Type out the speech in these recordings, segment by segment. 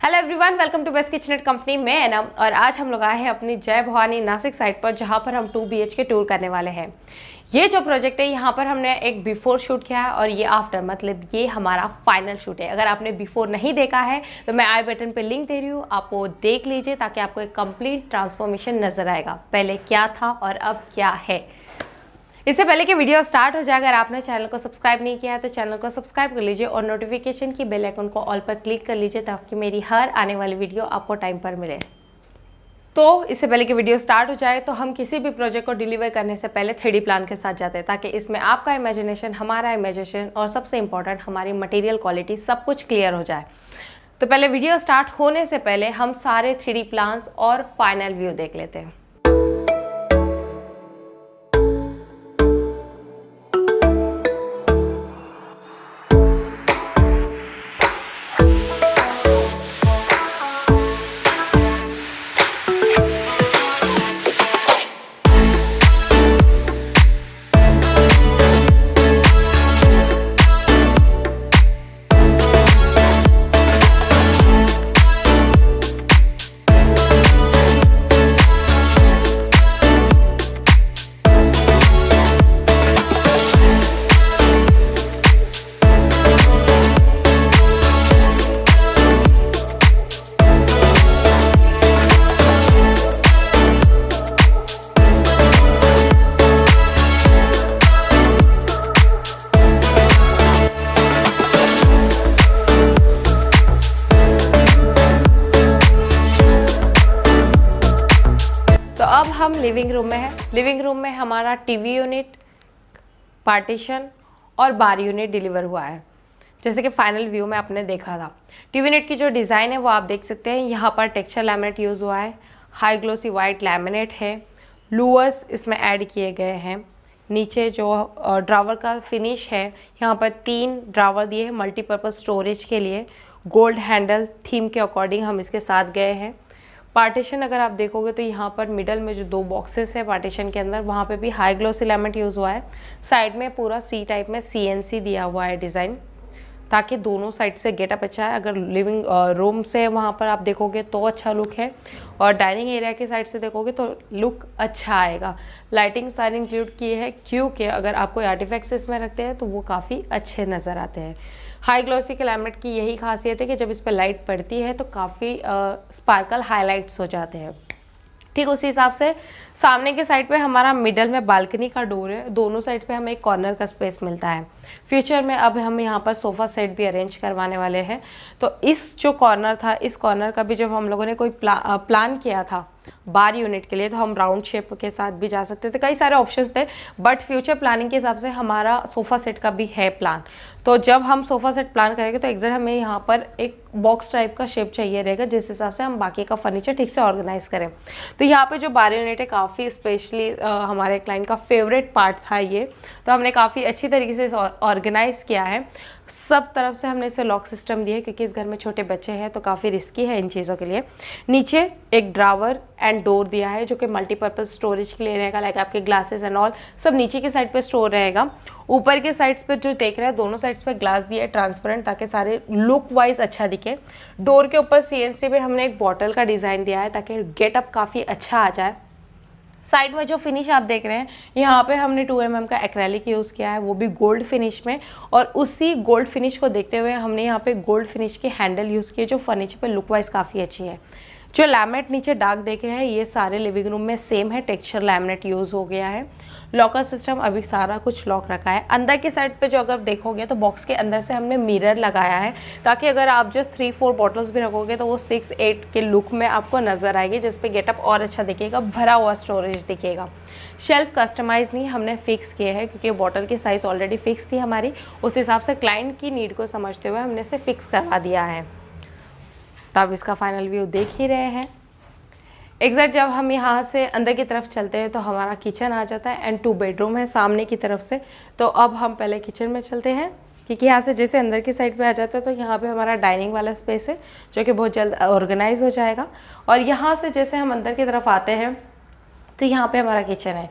Hello everyone, welcome to best kitchenette company. मैं एनम और आज हम लोग आए हैं अपनी जय भवानी नासिक साइट पर, जहां पर हम 2 BHK टूर करने वाले हैं। ये जो प्रोजेक्ट है यहाँ पर हमने एक बिफोर शूट किया है और ये आफ्टर, मतलब ये हमारा फाइनल शूट है। अगर आपने बिफोर नहीं देखा है तो मैं आई बटन पे लिंक दे रही हूँ, आप वो देख लीजिए ताकि आपको एक कंप्लीट ट्रांसफॉर्मेशन नजर आएगा, पहले क्या था और अब क्या है। इससे पहले कि वीडियो स्टार्ट हो जाए, अगर आपने चैनल को सब्सक्राइब नहीं किया है तो चैनल को सब्सक्राइब कर लीजिए और नोटिफिकेशन की बेल आइकन को ऑल पर क्लिक कर लीजिए ताकि मेरी हर आने वाली वीडियो आपको टाइम पर मिले। तो इससे पहले कि वीडियो स्टार्ट हो जाए तो हम किसी भी प्रोजेक्ट को डिलीवर करने से पहले 3D प्लान के साथ जाते हैं, ताकि इसमें आपका इमेजिनेशन, हमारा इमेजिनेशन और सबसे इंपॉर्टेंट हमारी मटेरियल क्वालिटी सब कुछ क्लियर हो जाए। तो पहले वीडियो स्टार्ट होने से पहले हम सारे 3D प्लान्स और फाइनल व्यू देख लेते हैं। तो अब हम लिविंग रूम में हैं। लिविंग रूम में हमारा टीवी यूनिट, पार्टीशन और बार यूनिट डिलीवर हुआ है, जैसे कि फाइनल व्यू में आपने देखा था। टीवी यूनिट की जो डिज़ाइन है वो आप देख सकते हैं। यहाँ पर टेक्सचर लैमिनेट यूज़ हुआ है, हाई ग्लोसी वाइट लैमिनेट है, लूवर्स इसमें ऐड किए गए हैं। नीचे जो ड्रावर का फिनिश है, यहाँ पर 3 ड्रावर दिए हैं मल्टीपर्पज़ स्टोरेज के लिए। गोल्ड हैंडल थीम के अकॉर्डिंग हम इसके साथ गए हैं। पार्टीशन अगर आप देखोगे तो यहाँ पर मिडल में जो 2 बॉक्सेस है पार्टीशन के अंदर, वहाँ पे भी हाई ग्लोसी लैमिनेट यूज़ हुआ है। साइड में पूरा सी टाइप में CNC दिया हुआ है डिज़ाइन, ताकि दोनों साइड से गेटअप अच्छा है। अगर लिविंग रूम से वहाँ पर आप देखोगे तो अच्छा लुक है, और डाइनिंग एरिया के साइड से देखोगे तो लुक अच्छा आएगा। लाइटिंग सारी इंक्लूड की है, क्योंकि अगर आप कोई आर्टिफैक्ट्स इसमें रखते हैं तो वो काफ़ी अच्छे नज़र आते हैं। हाई ग्लोसी के लैमिनेट की यही खासियत है कि जब इस पर लाइट पड़ती है तो काफ़ी स्पार्कल हाईलाइट्स हो जाते हैं। ठीक उसी हिसाब से सामने के साइड पे हमारा मिडल में बालकनी का डोर है, दोनों साइड पे हमें एक कॉर्नर का स्पेस मिलता है। फ्यूचर में अब हम यहाँ पर सोफ़ा सेट भी अरेंज करवाने वाले हैं, तो इस जो कॉर्नर था, इस कॉर्नर का भी जब हम लोगों ने कोई प्लान किया था बार यूनिट के लिए, तो हम राउंड शेप के साथ भी जा सकते थे, कई सारे ऑप्शंस थे। बट फ्यूचर प्लानिंग के हिसाब से हमारा सोफ़ा सेट का भी है प्लान। तो जब हम सोफ़ा सेट प्लान करेंगे तो एग्जैक्ट हमें यहाँ पर एक बॉक्स टाइप का शेप चाहिए रहेगा, जिस हिसाब से हम बाकी का फर्नीचर ठीक से ऑर्गेनाइज करें। तो यहाँ पे जो बार यूनिट है काफ़ी स्पेशली हमारे क्लाइंट का फेवरेट पार्ट था ये, तो हमने काफ़ी अच्छी तरीके से ऑर्गेनाइज किया है। सब तरफ से हमने इसे लॉक सिस्टम दिया है, क्योंकि इस घर में छोटे बच्चे हैं तो काफ़ी रिस्की है इन चीज़ों के लिए। नीचे एक ड्रावर एंड डोर दिया है जो कि मल्टीपर्पज़ स्टोरेज के लिए रहेगा, लाइक आपके ग्लासेस एंड ऑल सब नीचे के साइड पे स्टोर रहेगा। ऊपर के साइड्स पे जो देख रहे हैं, दोनों साइड्स पे ग्लास दिया है ट्रांसपेरेंट, ताकि सारे लुक वाइज अच्छा दिखे। डोर के ऊपर CNC पे हमने एक बॉटल का डिज़ाइन दिया है ताकि गेटअप काफ़ी अच्छा आ जाए। साइड में जो फिनिश आप देख रहे हैं, यहाँ पे हमने 2 mm का एक्रेलिक यूज़ किया है, वो भी गोल्ड फिनिश में, और उसी गोल्ड फिनिश को देखते हुए हमने यहाँ पे गोल्ड फिनिश के हैंडल यूज़ किए, जो फर्नीचर पे लुक वाइज काफ़ी अच्छी है। जो लैमिनेट नीचे डार्क देख रहे हैं, ये सारे लिविंग रूम में सेम है, टेक्सचर लैमिनेट यूज़ हो गया है। लॉकर सिस्टम अभी सारा कुछ लॉक रखा है। अंदर की साइड पे जो अगर देखोगे तो बॉक्स के अंदर से हमने मिरर लगाया है, ताकि अगर आप जो 3-4 बॉटल्स भी रखोगे तो वो 6-8 के लुक में आपको नज़र आएगी, जिस पे गेटअप और अच्छा दिखेगा, भरा हुआ स्टोरेज दिखेगा। शेल्फ कस्टमाइज नहीं हमने फिक्स किए हैं, क्योंकि बॉटल की साइज़ ऑलरेडी फिक्स थी हमारी, उस हिसाब से क्लाइंट की नीड को समझते हुए हमने इसे फिक्स करवा दिया है। तो अब इसका फाइनल व्यू देख ही रहे हैं। एग्जैक्ट जब हम यहाँ से अंदर की तरफ चलते हैं तो हमारा किचन आ जाता है, एंड 2 बेडरूम है सामने की तरफ से। तो अब हम पहले किचन में चलते हैं, क्योंकि यहाँ से जैसे अंदर की साइड पे आ जाता है तो यहाँ पे हमारा डाइनिंग वाला स्पेस है, जो कि बहुत जल्द ऑर्गेनाइज हो जाएगा। और यहाँ से जैसे हम अंदर की तरफ आते हैं तो यहाँ पे हमारा किचन है।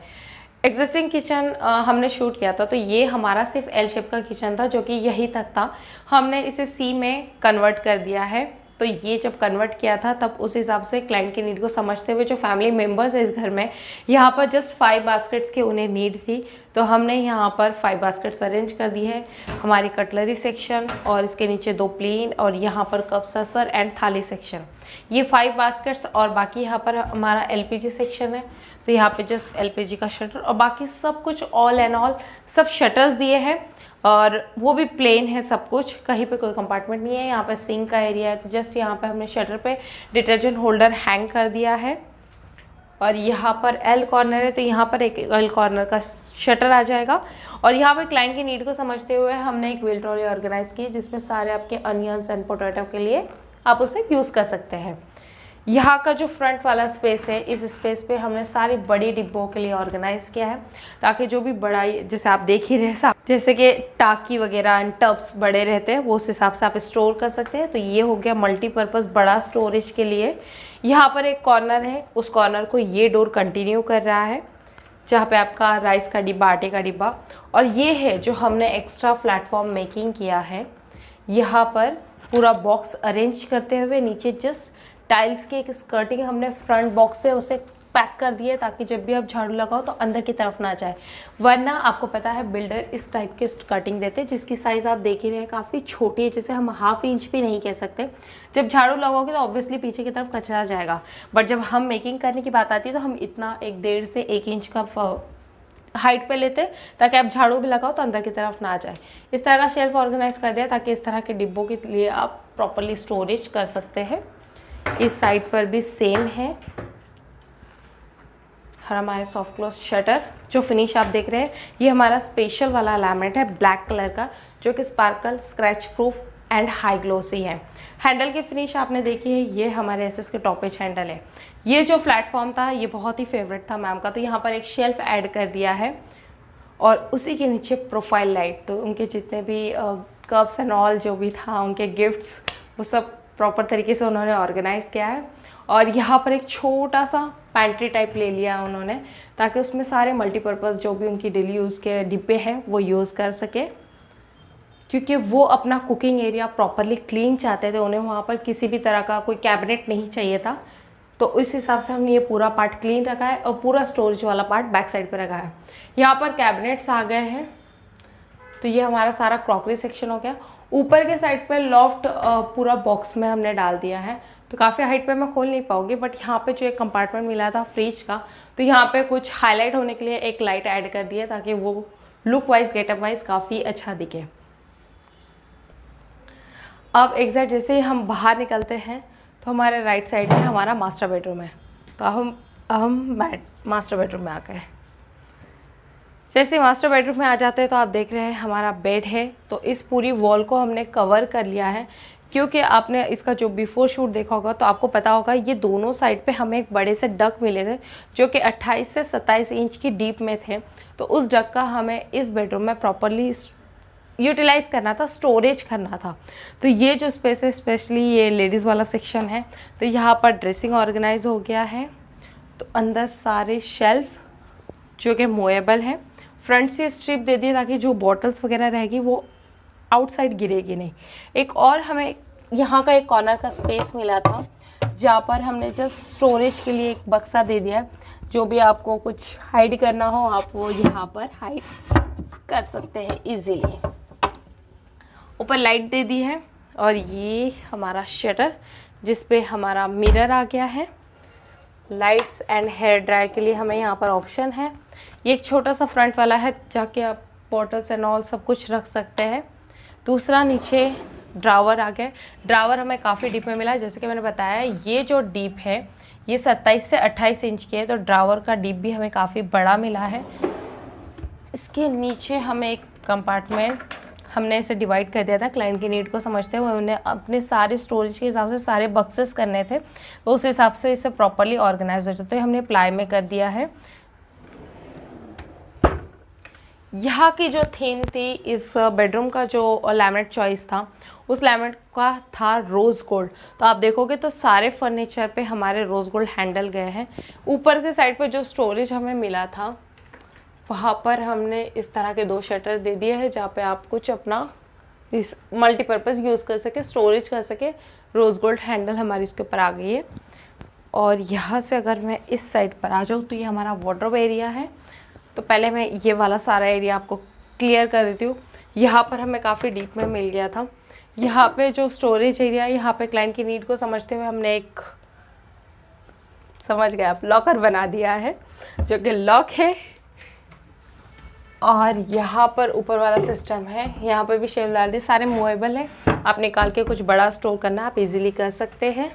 एग्जिस्टिंग किचन हमने शूट किया था, तो ये हमारा सिर्फ L शेप का किचन था, जो कि यही तक था। हमने इसे C में कन्वर्ट कर दिया है तो ये जब कन्वर्ट किया था तब उस हिसाब से क्लाइंट की नीड को समझते हुए जो फैमिली मेम्बर्स है इस घर में, यहाँ पर जस्ट 5 बास्केट्स की उन्हें नीड थी, तो हमने यहाँ पर 5 बास्केट्स अरेंज कर दी है। हमारी कटलरी सेक्शन और इसके नीचे 2 प्लेन और यहाँ पर कप ससर एंड थाली सेक्शन, ये 5 बास्केट्स। और बाकी यहाँ पर हमारा एलपीजी सेक्शन है, तो यहाँ पे जस्ट एलपीजी का शटर और बाकी सब कुछ ऑल एंड ऑल सब शटर्स दिए हैं और वो भी प्लेन है सब कुछ, कहीं पे कोई कंपार्टमेंट नहीं है। यहाँ पे सिंक का एरिया है, तो जस्ट यहाँ पे हमने शटर पे डिटर्जेंट होल्डर हैंग कर दिया है। और यहाँ पर एल कॉर्नर है, तो यहाँ पर एक एल कॉर्नर का शटर आ जाएगा। और यहाँ पे क्लाइंट की नीड को समझते हुए हमने एक व्हील ट्रॉली ऑर्गेनाइज की, जिसमें सारे आपके अनियंस एंड पोटैटो के लिए आप उसे यूज़ कर सकते हैं। यहाँ का जो फ्रंट वाला स्पेस है, इस स्पेस पे हमने सारी बड़ी डिब्बों के लिए ऑर्गेनाइज किया है, ताकि जो भी बड़ा, जैसे आप देख ही रहे साहब, जैसे कि टाकी वगैरह एंड टब्स बड़े रहते हैं, वो उस हिसाब से आप स्टोर कर सकते हैं। तो ये हो गया मल्टीपर्पज़ बड़ा स्टोरेज के लिए। यहाँ पर एक कॉर्नर है, उस कॉर्नर को ये डोर कंटिन्यू कर रहा है, जहाँ पे आपका राइस का डिब्बा, आटे का डिब्बा। और ये है जो हमने एक्स्ट्रा प्लेटफॉर्म मेकिंग किया है, यहाँ पर पूरा बॉक्स अरेंज करते हुए नीचे जस्ट टाइल्स की एक स्कर्टिंग हमने फ्रंट बॉक्स से उसे पैक कर दिया, ताकि जब भी आप झाड़ू लगाओ तो अंदर की तरफ ना जाए। वरना आपको पता है बिल्डर इस टाइप के कटिंग देते हैं, जिसकी साइज़ आप देख ही रहे हैं काफ़ी छोटी है, जिसे हम ½ इंच भी नहीं कह सकते। जब झाड़ू लगाओगे तो ऑब्वियसली पीछे की तरफ कचरा जाएगा, बट जब हम मेकिंग करने की बात आती है तो हम इतना 1.5 से 1 इंच का हाइट पे लेते, ताकि आप झाड़ू भी लगाओ तो अंदर की तरफ ना जाए। इस तरह का शेल्फ ऑर्गेनाइज कर दिया, ताकि इस तरह के डिब्बों के लिए आप प्रॉपरली स्टोरेज कर सकते हैं। इस साइड पर भी सेम है। और हमारे सॉफ्ट क्लोज शटर जो फिनिश आप देख रहे हैं, ये हमारा स्पेशल वाला लैमिनेट है ब्लैक कलर का, जो कि sparkle, scratch proof and high glossy है। हैंडल की फिनिश आपने देखी है, ये हमारे एसएस के टॉप एज हैंडल है। ये जो प्लेटफॉर्म था ये बहुत ही फेवरेट था मैम का, तो यहाँ पर एक शेल्फ ऐड कर दिया है और उसी के नीचे प्रोफाइल लाइट। तो उनके जितने भी कप्स एंड ऑल जो भी था, उनके गिफ्ट्स, वो सब प्रॉपर तरीके से उन्होंने ऑर्गेनाइज किया है। और यहाँ पर एक छोटा सा पैंट्री टाइप ले लिया है उन्होंने, ताकि उसमें सारे मल्टीपर्पज़ जो भी उनकी डेली यूज़ के डिब्बे हैं वो यूज़ कर सके, क्योंकि वो अपना कुकिंग एरिया प्रॉपरली क्लीन चाहते थे। उन्हें वहाँ पर किसी भी तरह का कोई कैबिनेट नहीं चाहिए था, तो उस हिसाब से हमने ये पूरा पार्ट क्लीन रखा है और पूरा स्टोरेज वाला पार्ट बैक साइड पर रखा है। यहाँ पर कैबिनेट्स आ गए हैं, तो ये हमारा सारा क्रॉकरी सेक्शन हो गया। ऊपर के साइड पे लॉफ्ट पूरा बॉक्स में हमने डाल दिया है, तो काफ़ी हाइट पे मैं खोल नहीं पाऊंगी, बट यहाँ पे जो एक कंपार्टमेंट मिला था फ्रिज का, तो यहाँ पे कुछ हाईलाइट होने के लिए एक लाइट ऐड कर दी है, ताकि वो लुक वाइज, गेटअप वाइज काफ़ी अच्छा दिखे। अब एग्जैक्ट जैसे ही हम बाहर निकलते हैं तो हमारे राइट साइड में हमारा मास्टर बेडरूम है। तो हम मास्टर बेडरूम में आ गए। जैसे मास्टर बेडरूम में आ जाते हैं तो आप देख रहे हैं हमारा बेड है। तो इस पूरी वॉल को हमने कवर कर लिया है, क्योंकि आपने इसका जो बिफोर शूट देखा होगा तो आपको पता होगा ये दोनों साइड पे हमें एक बड़े से डक मिले थे, जो कि 28 से 27 इंच की डीप में थे। तो उस डक का हमें इस बेडरूम में प्रॉपरली यूटिलाइज करना था, स्टोरेज करना था। तो ये जो स्पेस है, स्पेशली ये लेडीज़ वाला सेक्शन है, तो यहाँ पर ड्रेसिंग ऑर्गेनाइज हो गया है। तो अंदर सारे शेल्फ जो कि मूवेबल है, फ्रंट से स्ट्रिप दे दी ताकि जो बॉटल्स वगैरह रहेगी वो आउटसाइड गिरेगी नहीं। एक और हमें यहाँ का एक कॉर्नर का स्पेस मिला था, जहाँ पर हमने जस्ट स्टोरेज के लिए एक बक्सा दे दिया है। जो भी आपको कुछ हाइड करना हो आप वो यहाँ पर हाइड कर सकते हैं इजीली। ऊपर लाइट दे दी है और ये हमारा शटर जिस पे हमारा मिरर आ गया है। लाइट्स एंड हेयर ड्राई के लिए हमें यहाँ पर ऑप्शन है। ये एक छोटा सा फ्रंट वाला है, जाके आप बॉटल्स एंड ऑल सब कुछ रख सकते हैं। दूसरा नीचे ड्रावर आ गया। ड्रावर हमें काफ़ी डीप में मिला है, जैसे कि मैंने बताया ये जो डीप है ये 27 से 28 इंच की है, तो ड्रावर का डीप भी हमें काफ़ी बड़ा मिला है। इसके नीचे हमें एक कंपार्टमेंट, हमने इसे डिवाइड कर दिया था क्लाइंट की नीड को समझते हुए। उन्हें अपने सारे स्टोरेज के हिसाब से सारे बक्सेस करने थे, तो उस हिसाब से इसे प्रॉपरली ऑर्गेनाइज हो जाता है। हमने प्लाई में कर दिया है। यहाँ की जो थीम थी इस बेडरूम का, जो लैमिनेट चॉइस था उस लैमिनेट का था रोज़ गोल्ड। तो आप देखोगे तो सारे फर्नीचर पे हमारे रोज़ गोल्ड हैंडल गए हैं। ऊपर के साइड पे जो स्टोरेज हमें मिला था वहाँ पर हमने इस तरह के 2 शटर दे दिए हैं, जहाँ पे आप कुछ अपना इस मल्टीपर्पज़ यूज़ कर सके, स्टोरेज कर सके। रोज़ गोल्ड हैंडल हमारी इसके ऊपर आ गई है। और यहाँ से अगर मैं इस साइड पर आ जाऊँ तो ये हमारा वार्डरोब एरिया है। तो पहले मैं ये वाला सारा एरिया आपको क्लियर कर देती हूँ। यहाँ पर हमें काफ़ी डीप में मिल गया था। यहाँ पे जो स्टोरेज एरिया है, यहाँ पे क्लाइंट की नीड को समझते हुए हमने एक, समझ गए आप, लॉकर बना दिया है जो कि लॉक है। और यहाँ पर ऊपर वाला सिस्टम है, यहाँ पर भी शेल्फ डाल दिए, सारे मूवेबल है। आप निकाल के कुछ बड़ा स्टोर करना आप इजीली कर सकते हैं।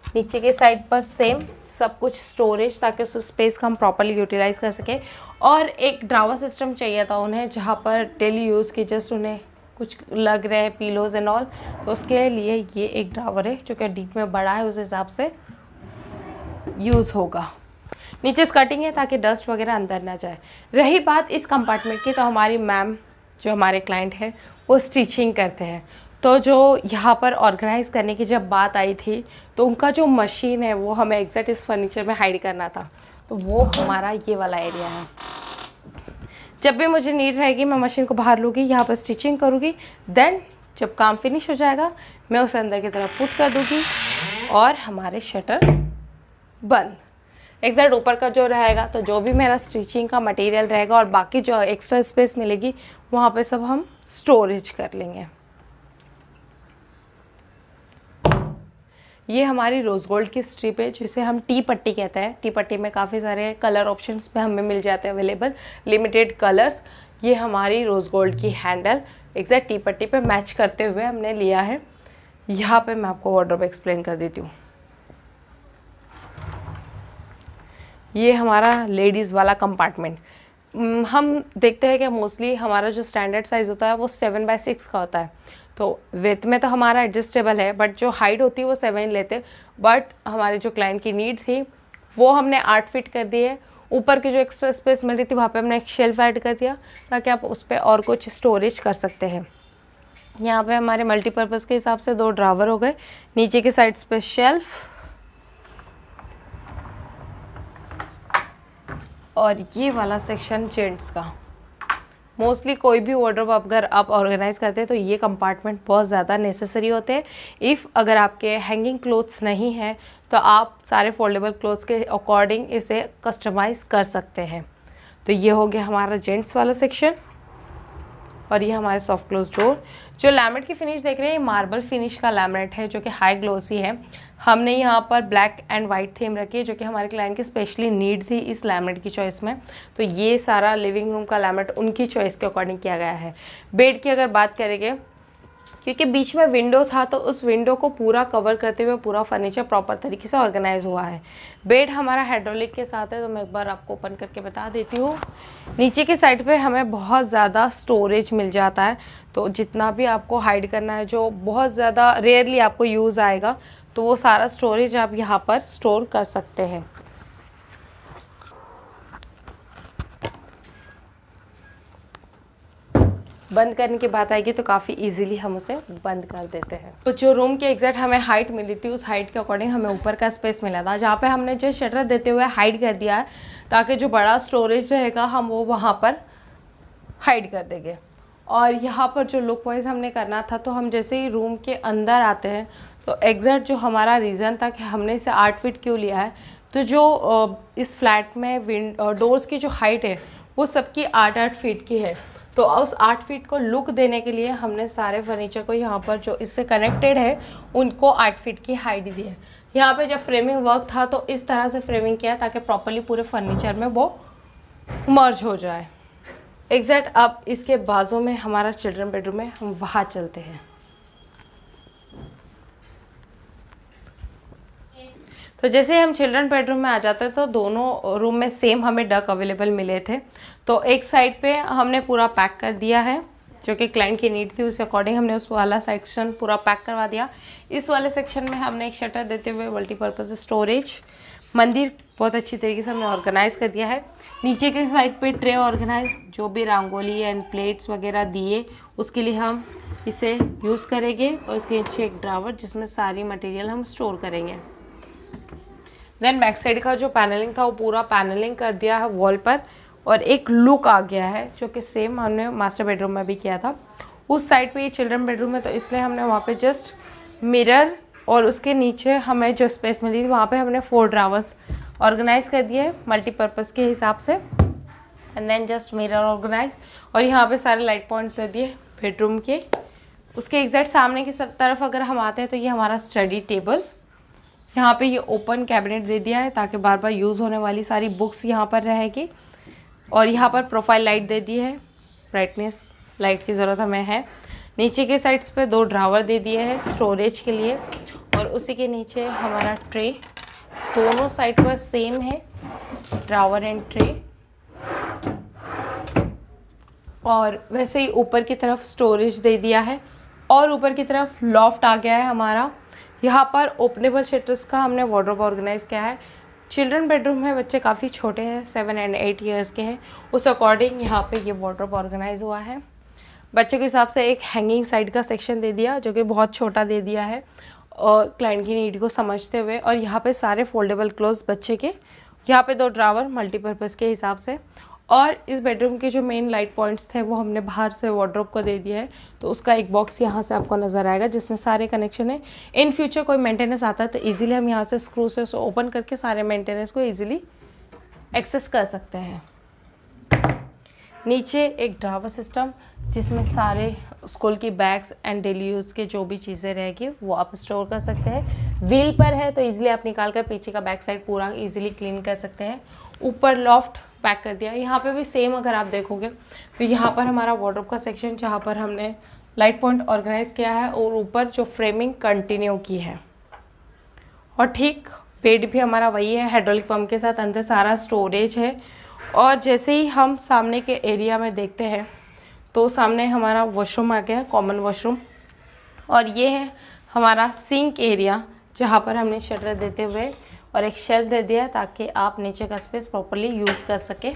नीचे के साइड पर सेम सब कुछ स्टोरेज, ताकि उस स्पेस का हम प्रॉपर्ली यूटिलाइज कर सकें। और एक ड्रावर सिस्टम चाहिए था उन्हें, जहाँ पर डेली यूज़ की जस्ट उन्हें कुछ लग रहे हैं पीलोज एंड ऑल, तो उसके लिए ये एक ड्रावर है जो कि डीप में बड़ा है, उस हिसाब से यूज़ होगा। नीचे स्कर्टिंग है ताकि डस्ट वगैरह अंदर ना जाए। रही बात इस कंपार्टमेंट की, तो हमारी मैम जो हमारे क्लाइंट है वो स्टिचिंग करते हैं। तो जो यहाँ पर ऑर्गेनाइज करने की जब बात आई थी, तो उनका जो मशीन है वो हमें एग्जैक्ट इस फर्नीचर में हाइड करना था। तो वो हमारा ये वाला एरिया है। जब भी मुझे नीड रहेगी मैं मशीन को बाहर लूँगी, यहाँ पर स्टिचिंग करूँगी, देन जब काम फिनिश हो जाएगा मैं उसे अंदर की तरफ पुट कर दूँगी और हमारे शटर बंद। एग्जैक्ट ऊपर का जो रहेगा, तो जो भी मेरा स्टिचिंग का मटेरियल रहेगा और बाकी जो एक्स्ट्रा स्पेस मिलेगी वहाँ पे सब हम स्टोरेज कर लेंगे। ये हमारी रोज़ गोल्ड की स्ट्रिप है जिसे हम टी पट्टी कहते हैं। टी पट्टी में काफ़ी सारे कलर ऑप्शंस पे हमें मिल जाते हैं अवेलेबल, लिमिटेड कलर्स। ये हमारी रोज़ गोल्ड की हैंडल एग्जैक्ट टी पट्टी पे मैच करते हुए हमने लिया है। यहाँ पे मैं आपको वार्डरोब एक्सप्लेन कर देती हूँ। ये हमारा लेडीज़ वाला कंपार्टमेंट। हम देखते हैं कि मोस्टली हमारा जो स्टैंडर्ड साइज़ होता है वो 7/6 का होता है। तो विथ में तो हमारा एडजस्टेबल है, बट जो हाइट होती है वो 7 लेते। बट हमारे जो क्लाइंट की नीड थी वो हमने 8 फीट कर दी है। ऊपर की जो एक्स्ट्रा स्पेस मिल रही थी वहाँ पे हमने एक शेल्फ ऐड कर दिया ताकि आप उस पर और कुछ स्टोरेज कर सकते हैं। यहाँ पे हमारे मल्टीपर्पज़ के हिसाब से 2 ड्रावर हो गए। नीचे के साइड्स पे शेल्फ, और ये वाला सेक्शन जेंट्स का। मोस्टली कोई भी वार्डरोब अगर आप ऑर्गेनाइज करते हैं तो ये कंपार्टमेंट बहुत ज़्यादा नेसेसरी होते हैं। इफ़ अगर आपके हैंगिंग क्लोथ्स नहीं हैं तो आप सारे फोल्डेबल क्लोथ्स के अकॉर्डिंग इसे कस्टमाइज़ कर सकते हैं। तो ये हो गया हमारा जेंट्स वाला सेक्शन। और ये हमारे सॉफ्ट क्लोज डोर। जो लैमिनेट की फिनिश देख रहे हैं ये मार्बल फिनिश का लैमिनेट है जो कि हाई ग्लोसी है। हमने यहाँ पर ब्लैक एंड वाइट थीम रखी है जो कि हमारे क्लाइंट की स्पेशली नीड थी इस लैमिनेट की चॉइस में। तो ये सारा लिविंग रूम का लैमिनेट उनकी चॉइस के अकॉर्डिंग किया गया है। बेड की अगर बात करेंगे, क्योंकि बीच में विंडो था तो उस विंडो को पूरा कवर करते हुए पूरा फर्नीचर प्रॉपर तरीके से ऑर्गेनाइज हुआ है। बेड हमारा हाइड्रोलिक के साथ है, तो मैं एक बार आपको ओपन करके बता देती हूँ। नीचे की साइड पे हमें बहुत ज़्यादा स्टोरेज मिल जाता है। तो जितना भी आपको हाइड करना है जो बहुत ज़्यादा रेयरली आपको यूज़ आएगा, तो वो सारा स्टोरेज आप यहाँ पर स्टोर कर सकते हैं। बंद करने की बात आएगी तो काफ़ी इजीली हम उसे बंद कर देते हैं। तो जो रूम की एग्जैक्ट हमें हाइट मिली थी उस हाइट के अकॉर्डिंग हमें ऊपर का स्पेस मिला था, जहाँ पे हमने जो शटर देते हुए हाइड कर दिया है ताकि जो बड़ा स्टोरेज रहेगा हम वो वहाँ पर हाइड कर देंगे। और यहाँ पर जो लुक वाइज हमने करना था, तो हम जैसे ही रूम के अंदर आते हैं तो एग्जैक्ट जो हमारा रीज़न था कि हमने इसे 8 फीट क्यों लिया है, तो जो इस फ्लैट में डोर्स की जो हाइट है वो सबकी 8-8 फीट की है। तो उस 8 फीट को लुक देने के लिए हमने सारे फर्नीचर को यहाँ पर जो इससे कनेक्टेड है उनको 8 फीट की हाइट दी है। यहाँ पे जब फ्रेमिंग वर्क था तो इस तरह से फ्रेमिंग किया ताकि प्रॉपर्ली पूरे फर्नीचर में वो मर्ज हो जाए। एग्जैक्ट अब इसके बाजू में हमारा चिल्ड्रन बेडरूम है, हम वहाँ चलते हैं। तो जैसे हम चिल्ड्रन बेडरूम में आ जाते हैं तो दोनों रूम में सेम हमें डक अवेलेबल मिले थे। तो एक साइड पे हमने पूरा पैक कर दिया है जो कि क्लाइंट की नीड थी, उसके अकॉर्डिंग हमने उस वाला सेक्शन पूरा पैक करवा दिया। इस वाले सेक्शन में हमने एक शटर देते हुए मल्टीपर्पज़ स्टोरेज मंदिर बहुत अच्छी तरीके से हमने ऑर्गेनाइज़ कर दिया है। नीचे के साइड पे ट्रे ऑर्गेनाइज, जो भी रंगोली एंड प्लेट्स वगैरह दिए उसके लिए हम इसे यूज़ करेंगे। और इसके नीचे एक ड्रावर जिसमें सारी मटेरियल हम स्टोर करेंगे। देन बैक साइड का जो पैनलिंग था वो पूरा पैनलिंग कर दिया है वॉल पर, और एक लुक आ गया है जो कि सेम हमने मास्टर बेडरूम में भी किया था। उस साइड पे ये चिल्ड्रन बेडरूम है, तो इसलिए हमने वहाँ पे जस्ट मिरर और उसके नीचे हमें जो स्पेस मिली थी वहाँ पे हमने 4 ड्रावर्स ऑर्गेनाइज कर दिए मल्टीपर्पज़ के हिसाब से, and then just mirror organise, और यहाँ पे सारे लाइट पॉइंट्स दे दिए बेडरूम के। उसके एग्जैक्ट सामने की तरफ अगर हम आते हैं तो ये हमारा स्टडी टेबल, यहाँ पे ये ओपन कैबिनेट दे दिया है ताकि बार बार यूज़ होने वाली सारी बुक्स यहाँ पर रहेगी, और यहाँ पर प्रोफाइल लाइट दे दी है, ब्राइटनेस लाइट की ज़रूरत हमें है। नीचे के साइड्स पे 2 ड्रावर दे दिए हैं स्टोरेज के लिए, और उसी के नीचे हमारा ट्रे, दोनों साइड पर सेम है ड्रावर एंड ट्रे, और वैसे ही ऊपर की तरफ स्टोरेज दे दिया है, और ऊपर की तरफ लॉफ्ट आ गया है हमारा। यहाँ पर ओपनेबल शटर्स का हमने वार्डरोब ऑर्गेनाइज किया है। चिल्ड्रन बेडरूम में बच्चे काफ़ी छोटे हैं, 7 and 8 ईयर्स के हैं, उस अकॉर्डिंग यहाँ पे ये वार्डरोब ऑर्गेनाइज हुआ है। बच्चे के हिसाब से एक हैंगिंग साइड का सेक्शन दे दिया जो कि बहुत छोटा दे दिया है, और क्लाइंट की नीड को समझते हुए, और यहाँ पे सारे फोल्डेबल क्लोथ्स बच्चे के, यहाँ पे 2 ड्रावर मल्टीपर्पज़ के हिसाब से। और इस बेडरूम के जो मेन लाइट पॉइंट्स थे वो हमने बाहर से वार्डरोब को दे दिया है, तो उसका एक बॉक्स यहाँ से आपको नज़र आएगा जिसमें सारे कनेक्शन है। इन फ्यूचर कोई मेंटेनेंस आता है तो इजीली हम यहाँ से स्क्रू से ओपन करके सारे मेंटेनेंस को इजीली एक्सेस कर सकते हैं। नीचे एक ड्रावर सिस्टम जिसमें सारे स्कूल की बैग्स एंड डेली यूज़ के जो भी चीज़ें रहेगी वो आप स्टोर कर सकते हैं। व्हील पर है तो इजीली आप निकाल कर पीछे का बैक साइड पूरा इजीली क्लीन कर सकते हैं। ऊपर लॉफ्ट पैक कर दिया। यहाँ पे भी सेम अगर आप देखोगे तो यहाँ पर हमारा वार्डरोब का सेक्शन जहाँ पर हमने लाइट पॉइंट ऑर्गेनाइज किया है, और ऊपर जो फ्रेमिंग कंटिन्यू की है, और ठीक बेड भी हमारा वही है हाइड्रोलिक पंप के साथ, अंदर सारा स्टोरेज है। और जैसे ही हम सामने के एरिया में देखते हैं तो सामने हमारा वॉशरूम आ गया है, कॉमन वॉशरूम, और ये है हमारा सिंक एरिया जहाँ पर हमने शटर देते हुए और एक शेल्फ दे दिया ताकि आप नीचे का स्पेस प्रॉपर्ली यूज़ कर सके।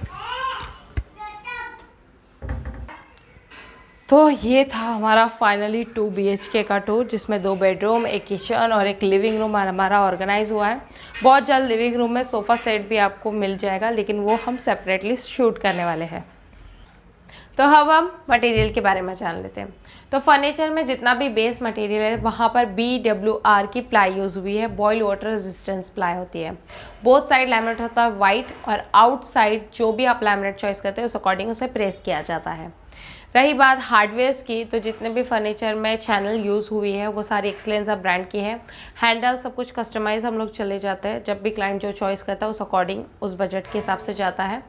तो ये था हमारा फाइनली 2 BHK का टूर, जिसमें 2 बेडरूम, एक किचन और एक लिविंग रूम हमारा ऑर्गेनाइज हुआ है। बहुत जल्द लिविंग रूम में सोफ़ा सेट भी आपको मिल जाएगा, लेकिन वो हम सेपरेटली शूट करने वाले हैं। तो अब हम मटेरियल के बारे में जान लेते हैं। तो फर्नीचर में जितना भी बेस मटेरियल है वहाँ पर BWR की प्लाई यूज़ हुई है, बॉयल वाटर रेजिस्टेंस प्लाई होती है। बोथ साइड लैमिनेट होता है वाइट, और आउटसाइड जो भी आप लैमिनेट चॉइस करते हैं उस अकॉर्डिंग उसे प्रेस किया जाता है। रही बात हार्डवेयर्स की, तो जितने भी फर्नीचर में चैनल यूज़ हुई है वो सारी एक्सलेंसा ब्रांड की है। हैंडल सब कुछ कस्टमाइज हम लोग चले जाते हैं, जब भी क्लाइंट जो चॉइस करता है उस अकॉर्डिंग उस बजट के हिसाब से जाता है।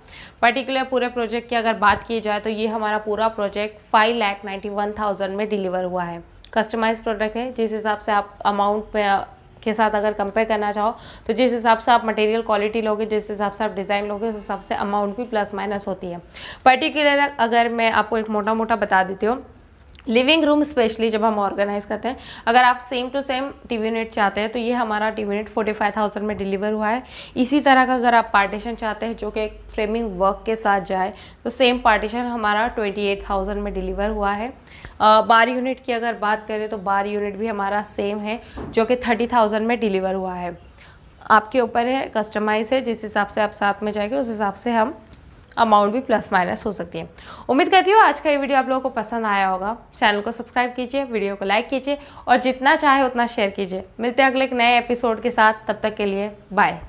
पर्टिकुलर पूरे प्रोजेक्ट की अगर बात की जाए तो ये हमारा पूरा प्रोजेक्ट 5,91,000 में डिलीवर हुआ है। कस्टमाइज प्रोडक्ट है, जिस हिसाब से आप अमाउंट पे के साथ अगर कंपेयर करना चाहो तो जिस हिसाब से आप मटेरियल क्वालिटी लोगे, जिस हिसाब से आप डिज़ाइन लोगे, उस हिसाब से अमाउंट भी प्लस माइनस होती है। पर्टिकुलर अगर मैं आपको एक मोटा मोटा बता देती हूँ, लिविंग रूम स्पेशली जब हम ऑर्गेनाइज करते हैं, अगर आप same to same TV unit चाहते हैं तो ये हमारा टीवी यूनिट 45,000 में डिलीवर हुआ है। इसी तरह का अगर आप पार्टीशन चाहते हैं जो कि एक फ्रेमिंग वर्क के साथ जाए तो सेम पार्टीशन हमारा 28,000 में डिलीवर हुआ है। बार यूनिट की अगर बात करें तो बार यूनिट भी हमारा सेम है जो कि 30,000 में डिलीवर हुआ है। आपके ऊपर है, कस्टमाइज है, जिस हिसाब से आप साथ में जाएंगे उस हिसाब से हम अमाउंट भी प्लस माइनस हो सकती है। उम्मीद करती हूँ आज का ये वीडियो आप लोगों को पसंद आया होगा। चैनल को सब्सक्राइब कीजिए, वीडियो को लाइक कीजिए और जितना चाहे उतना शेयर कीजिए। मिलते हैं अगले एक नए एपिसोड के साथ, तब तक के लिए बाय।